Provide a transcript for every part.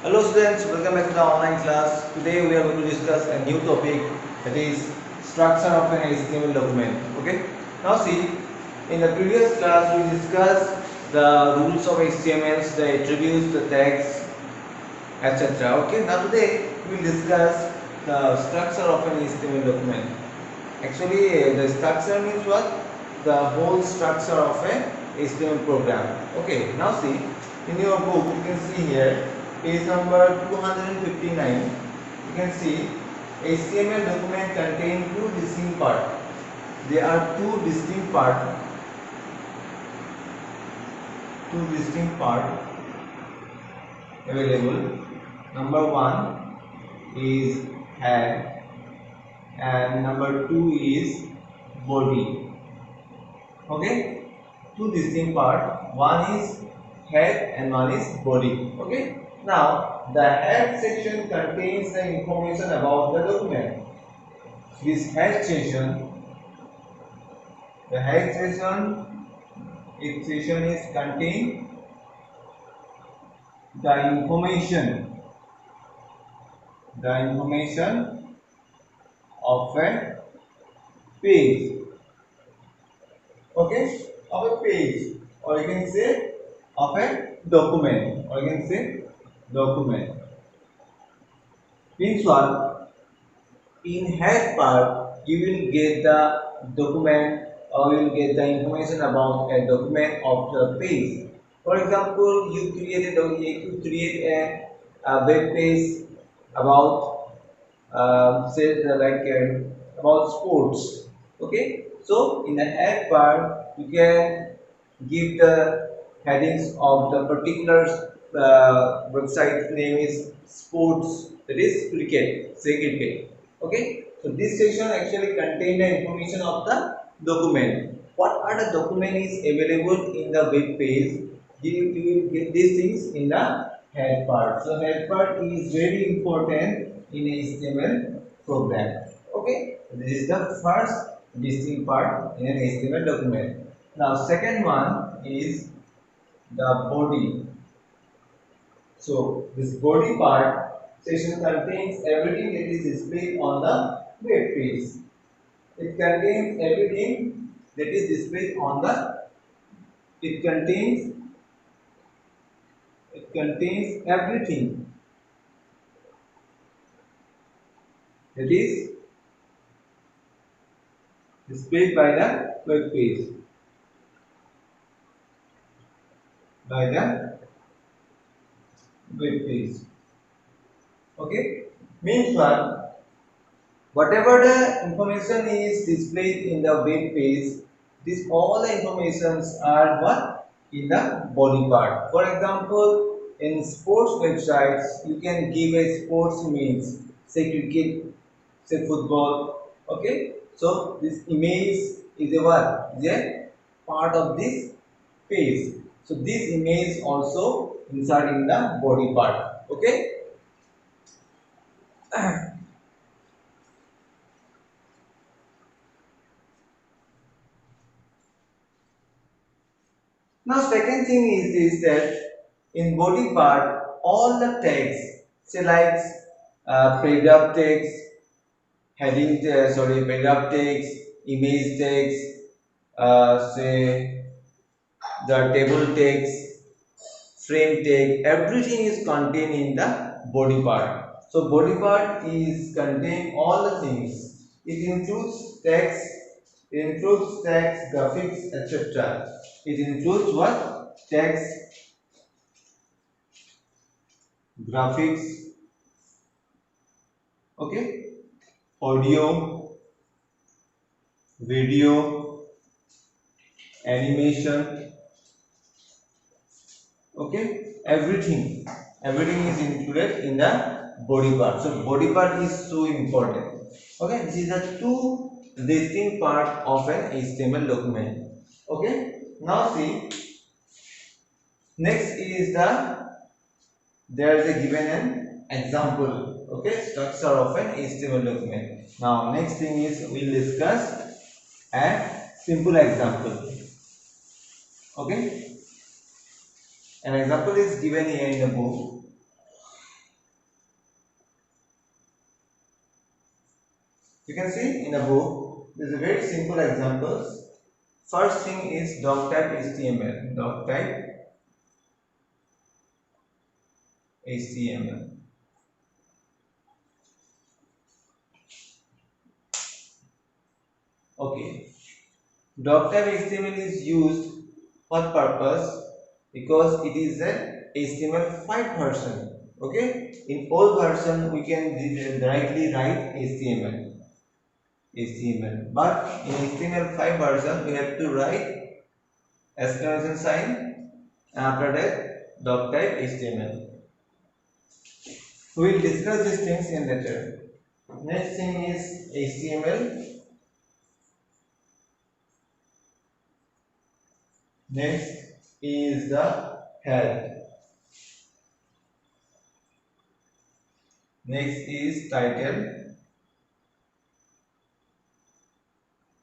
Hello students, welcome back to the online class. Today we are going to discuss a new topic, that is structure of an HTML document. Okay. Now see, in the previous class we discussed the rules of HTML, the attributes, the tags, etc. Okay. Now today we will discuss the structure of an HTML document. Actually, the structure means what? The whole structure of a HTML program. Okay. Now see, in your book you can see here page number 259. You can see HTML document contain two distinct parts. There are two distinct part available. Number one is head and number two is body. Okay, two distinct part, one is head and one is body. Okay, now the head section contains the information about the document. This head section, the head section, its section is contain the information of a page. Okay, of a page, or you can say of a document, or you can say document. Means what? In head part you will get the document, or you will get the information about a document of the page. For example, you create a web page about say about sports. Okay, so in the head part you can give the headings of the particular website name is sports, that is cricket, say cricket. Okay, so this section actually contain the information of the document. What are the document is available in the web page, you will get these things in the head part. So head part is very important in HTML program. Okay, this is the first distinct part in an HTML document. Now second one is the body. So this body part section contains everything that is displayed on the web page. It contains everything that is displayed on the. It contains everything that is displayed by the web page. By the web page. Okay, means what? Whatever the information is displayed in the web page, this all the informations are what in the body part. For example, in sports websites, you can give a sports image, say cricket, say football. Okay, so this image is a what? Is a part of this page. So this image also inside in the body part. Okay. Now second thing is this, that in body part all the text, say like paragraph text, paragraph text, image text, say the table text, frame text, everything is contained in the body part. So body part is contain all the things. It includes text, graphics, etc. It includes what? Text, graphics, okay, audio, video, animation, okay, everything is included in the body part. So body part is so important. Okay, this is the two distinct part of an HTML document. Okay, now see, next is there is a given an example. Okay, structure of an HTML document. Now next thing is we'll discuss a simple example. Okay, an example is given here in the book. You can see in a book, there's a very simple examples. First thing is doc type HTML. Doc type HTML. Okay. Doc type HTML is used for purpose because it is a HTML5 version. Okay. In old version we can directly write HTML. But in HTML5 version we have to write exclamation sign and after that doc type HTML. We will discuss these things in later. Next thing is HTML. Next is the head. Next is title.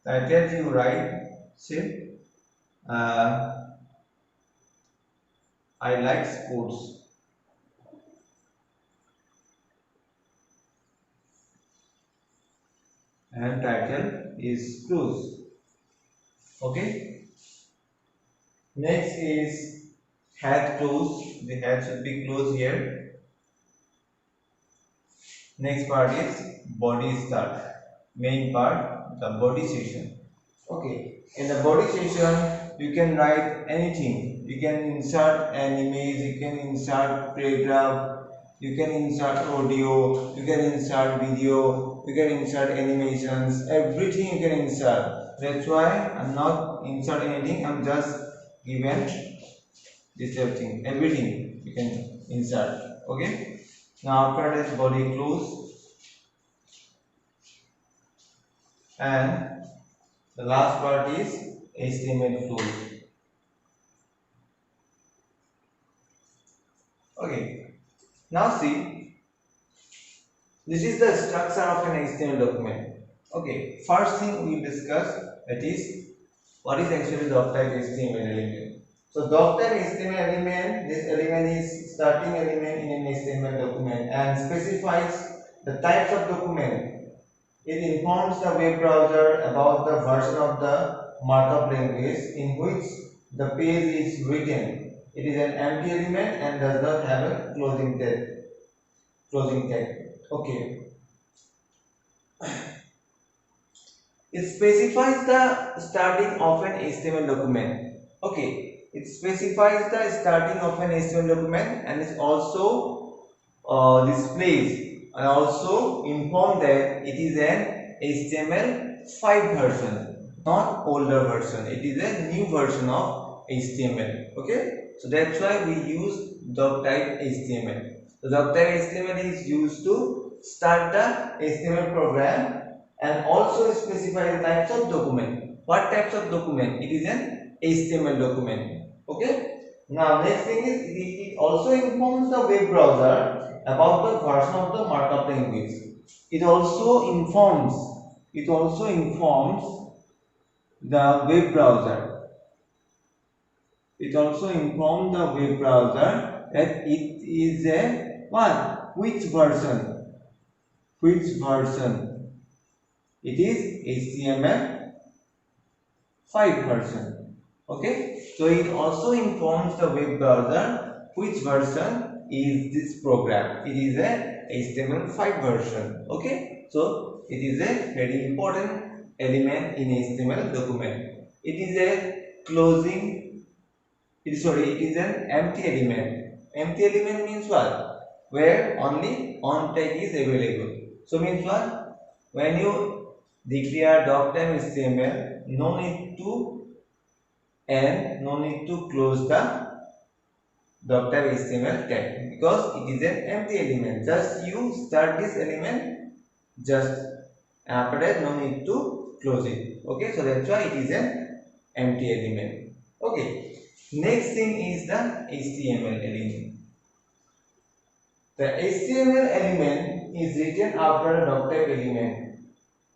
Title you write say I like sports and title is close. Okay. Next is head close. The head should be close here. Next part is body start. Main part, the body section. Okay. In the body section, you can write anything. You can insert an image. You can insert paragraph. You can insert audio. You can insert video. You can insert animations. Everything you can insert. That's why I'm not insert anything. I'm just given this everything. Everything you can insert. Okay. Now after that body close and the last part is HTML close. Okay. Now see, this is the structure of an HTML document. Okay. First thing we discuss, that is what is actually doc type HTML element. So doc type HTML element, this element is starting element in an HTML document and specifies the types of document. It informs the web browser about the version of the markup language in which the page is written. It is an empty element and does not have a closing tag. Okay. It specifies the starting of an HTML document. Okay. It specifies the starting of an HTML document and it also displays and also inform that it is an HTML5 version, not older version. It is a new version of HTML. Okay, so that's why we use doc type HTML. So doc type HTML is used to start the HTML program and also specify the types of document. What types of document? It is an HTML document. Okay. Now next thing is it also informs the web browser about the version of the markup language. It also informs the web browser. It also informs the web browser that it is a what? Which version? It is HTML5 version. Okay, so it also informs the web browser which version is this program. It is a HTML5 version. Okay, so it is a very important element in HTML document. It is a closing. It is an empty element. Empty element means what? Where only on tag is available. So means what? When you declare doc type HTML, no need to close the doc type HTML tag because it is an empty element. Just you start this element, just after that no need to close it. Okay, so that's why it is an empty element. Okay. Next thing is the HTML element. The HTML element is written after a doc type element.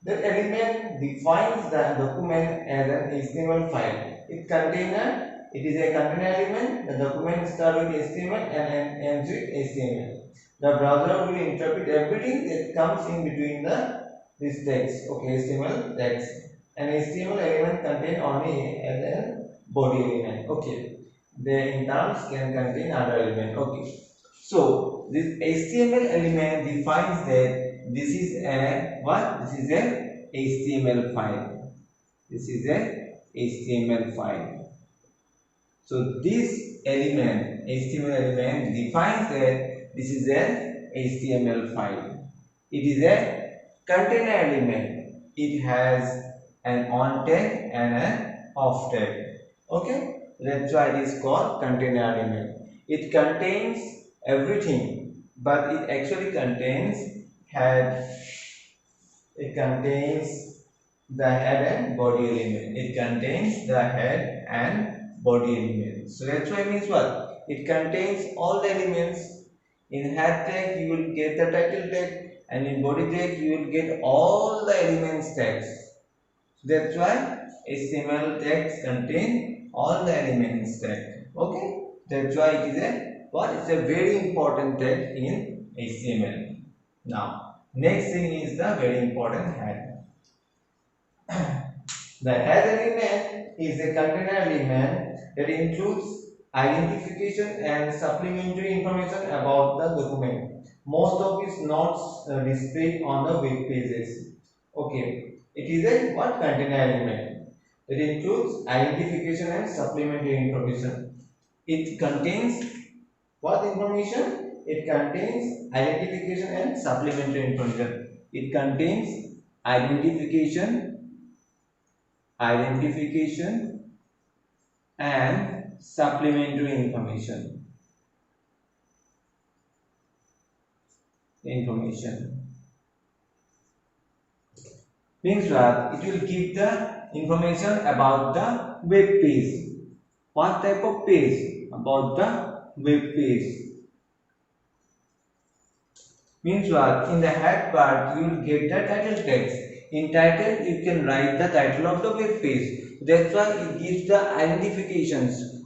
The element defines the document as an HTML file. It is a container element. The document starts with HTML and ends with HTML. The browser will interpret everything that comes in between the this text. Okay, HTML text. An HTML element contain only an body element. Okay, they in terms can contain other element. Okay, so this HTML element defines that this is a what? This is a HTML file. This is a HTML file. So this element, HTML element defines that this is an HTML file. It is a container element. It has an on tag and an off tag. Okay, that's why it is called container element. It contains everything, but it actually contains head. It contains the head and body element. It contains the head and body element. So that's why it means what? It contains all the elements. In head tag you will get the title tag, and in body tag you will get all the elements tags. That's why HTML tags contain all the elements tag. Okay? That's why it is a what? It's a very important tag in HTML. Now, next thing is the very important head. The head element is a container element that includes identification and supplementary information about the document. Most of its notes displayed on the web pages. Okay, it is a what container element that includes identification and supplementary information. It contains what information? It contains identification and supplementary information. It contains identification and supplementary information means that it will give the information about the web page. What type of page? About the web page. Means what? In the head part you will get the title text. In title you can write the title of the web page. That's why it gives the identifications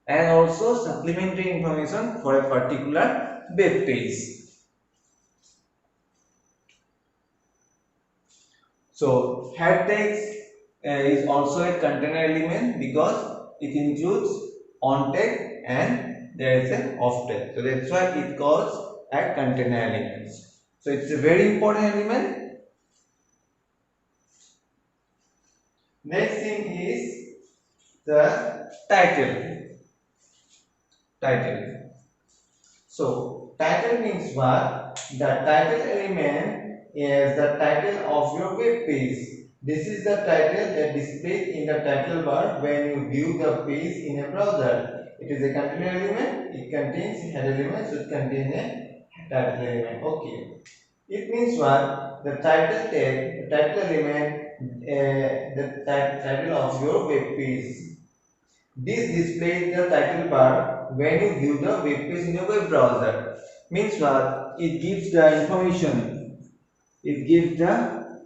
and also supplementary information for a particular web page. So head text is also a container element because it includes on tag and there is an off tag. So that's why it calls a container elements. So it's a very important element. Next thing is the title. So title means what? The title element is the title of your web page. This is the title that displayed in the title bar when you view the page in a browser. It is a container element. It contains head element, so it contains a title element. Okay. It means what? The title tag, the title element, the title of your web page. This displays the title bar when you view the web page in your web browser. Means what? It gives the information. It gives the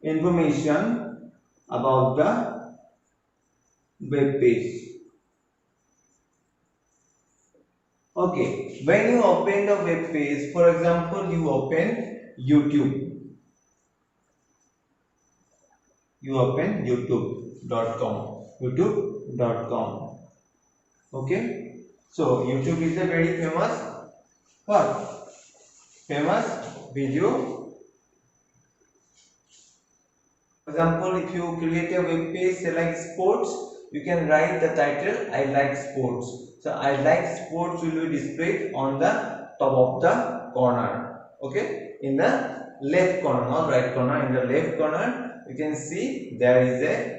information about the web page. Okay, when you open the web page, for example, you open YouTube. You open youtube.com. youtube.com. Okay, so YouTube is a very famous what? Famous video. For example, if you create a web page say like sports, you can write the title I like sports. So I like sports will be displayed on the top of the corner. Okay, in the left corner, not right corner, in the left corner you can see there is a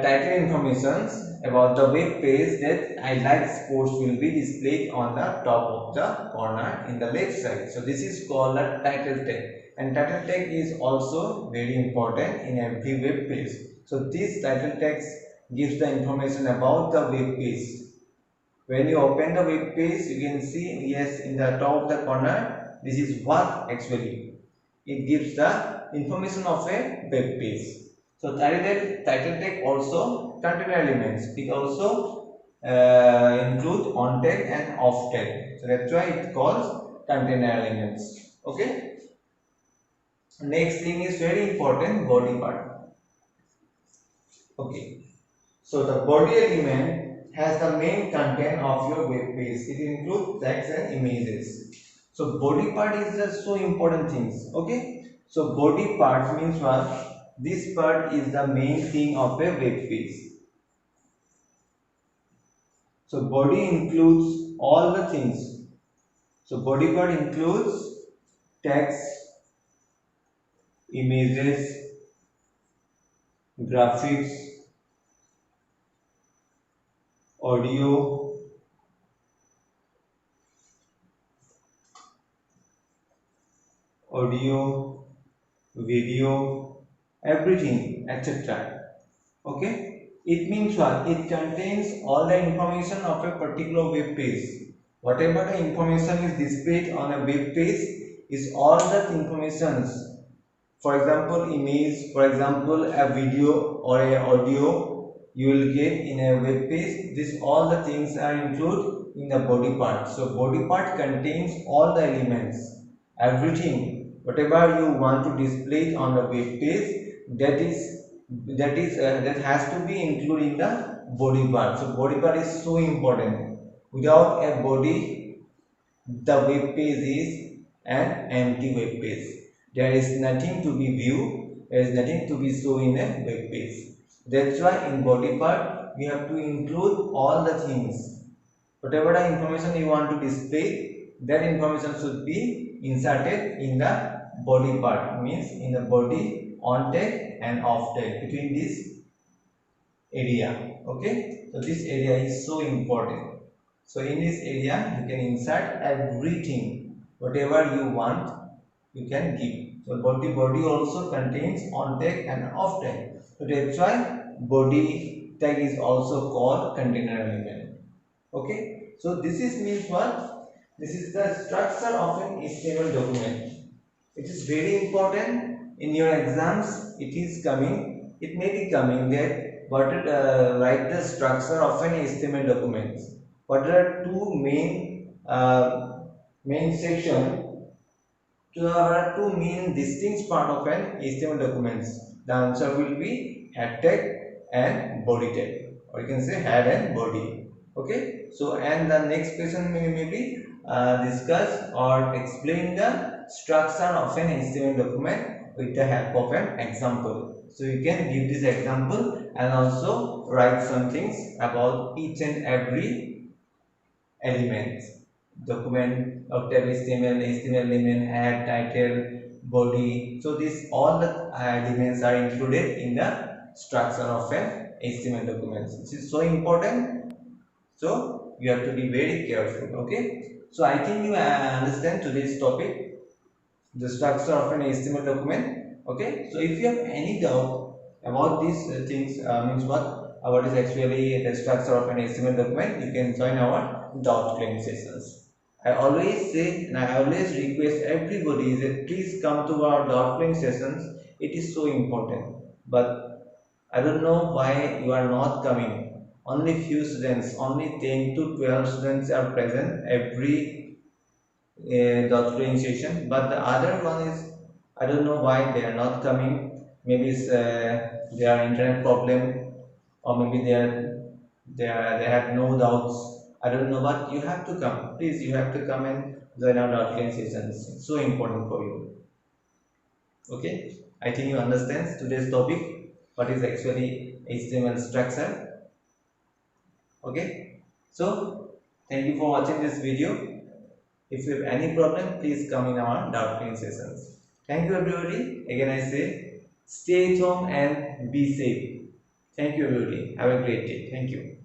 title information about the web page that I like sports will be displayed on the top of the corner in the left side. So this is called a title tag, and title tag is also very important in every web page. So this title text gives the information about the web page. When you open the web page, you can see yes, in the top of the corner, this is what actually it gives the information of a web page. So title tag also container elements. It also include on tag and off tag. So that's why it calls container elements. Okay. Next thing is very important, body part. Okay. So the body element has the main content of your web page. It includes text and images. So body part is the so important things. Okay. So body part means what? This part is the main thing of a web page. So body includes all the things. So body part includes text, images, graphics, audio, audio, video, everything, etc. Okay, it means what? It contains all the information of a particular web page. Whatever the information is displayed on a web page is all the informations. For example, image, for example, a video or a audio you will get in a web page. This all the things are included in the body part. So body part contains all the elements, everything, whatever you want to display on the web page, that has to be included in the body part. So body part is so important. Without a body, the web page is an empty web page. There is nothing to be viewed, there is nothing to be shown in a web page. That's why in body part we have to include all the things. Whatever the information you want to display, that information should be inserted in the body part, means in the body on tag and off tag, between this area. Okay, so this area is so important. So in this area you can insert everything, whatever you want you can give. So body also contains on tag and off tag. So that's why body tag is also called container element. Okay, so this is means what? This is the structure of an HTML document. It is very important in your exams. It is coming. It may be coming that write the structure of an HTML document. What are two main section? There are two main distinct part of an HTML document. The answer will be head tag and body tag, or you can say head and body. Okay. So and the next question may be discuss or explain the structure of an HTML document with the help of an example. So you can give this example and also write some things about each and every element. Document of tab HTML, HTML element, head, title, body. So this all the elements are included in the structure of an HTML document. This is so important. So you have to be very careful. Okay. So I think you understand today's topic, the structure of an HTML document. Okay. So if you have any doubt about these things, means what is actually the structure of an HTML document, you can join our doubt clearing sessions. I always say and I always request everybody that please come to our doubt clearing sessions. It is so important. But I don't know why you are not coming. Only few students, only 10 to 12 students are present every dot clearing session, but the other one is I don't know why they are not coming. Maybe it's their internet problem, or maybe they have no doubts. I don't know, but you have to come. Please, you have to come and join our dot clearing sessions. It's so important for you. Okay, I think you understand today's topic. What is actually HTML structure? Okay, so thank you for watching this video. If you have any problem, please come in our doubt clearing sessions. Thank you everybody. Again I say, stay at home and be safe. Thank you everybody. Have a great day. Thank you.